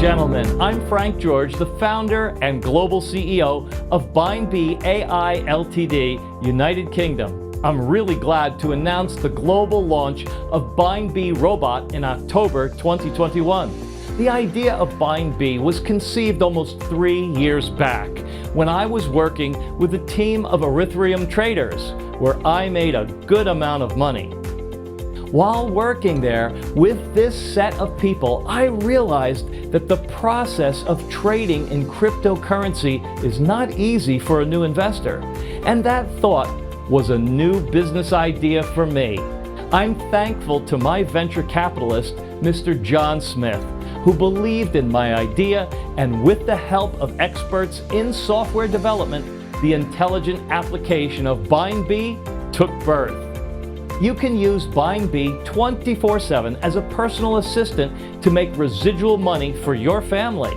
gentlemen, I'm Frank George, the founder and global CEO of BindB AI Ltd, United Kingdom. I'm really glad to announce the global launch of BindB Robot in October 2021. The idea of BindB was conceived almost 3 years back when I was working with a team of Ethereum traders where I made a good amount of money. While working there with this set of people, I realized that the process of trading in cryptocurrency is not easy for a new investor. And that thought was a new business idea for me. I'm thankful to my venture capitalist, Mr. John Smith, who believed in my idea, and with the help of experts in software development, the intelligent application of BindB took birth. You can use BindB 24/7 as a personal assistant to make residual money for your family.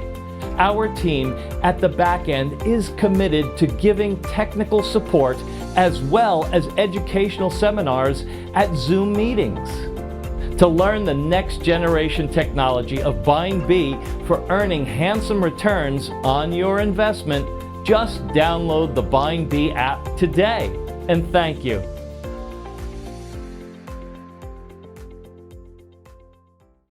Our team at the back end is committed to giving technical support as well as educational seminars at Zoom meetings. To learn the next generation technology of BindB for earning handsome returns on your investment, just download the BindB app today. And thank you.